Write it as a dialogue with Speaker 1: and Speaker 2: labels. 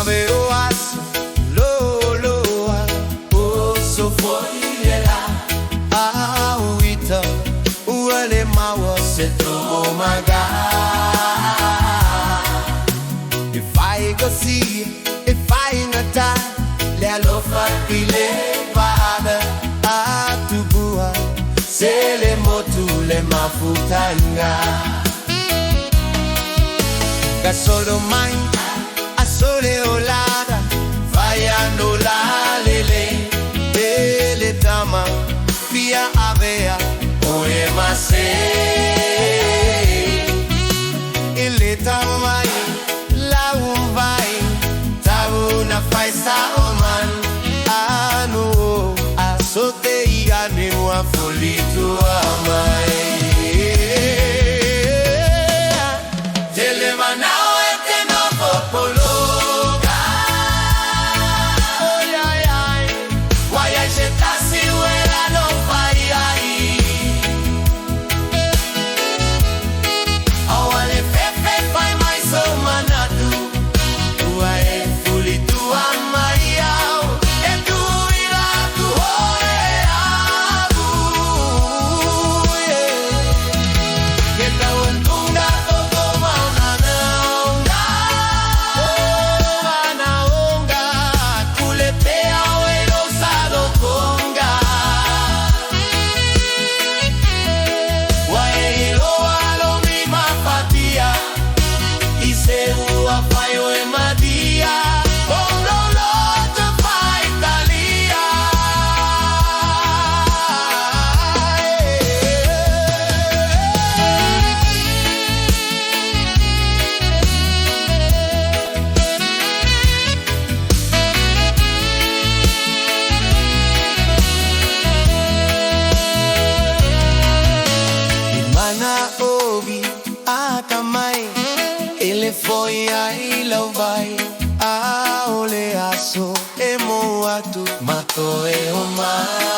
Speaker 1: veo aso, loa, oso foilela, awita, uale mawa seto maga. If I go see, if I not die, le alofa pile bada, atubua, se le motu le mafutanga. Gasolo mai, asole olada, vayando la lele, ele dama, via avea, oe mase. Ele tamai, la umbai, tauna faisa oman, anu, asote igane wa folitu amai. POLOGA, oh ay ay, guaya chetasi wela no fai ai. Awale fefe fai mai so manatu, uae fulitu amai au, etu ila tu hoe agu. Kita untunga todo maunana. Ele foi aí lá vai, a ole aso emo atu mato e o mar.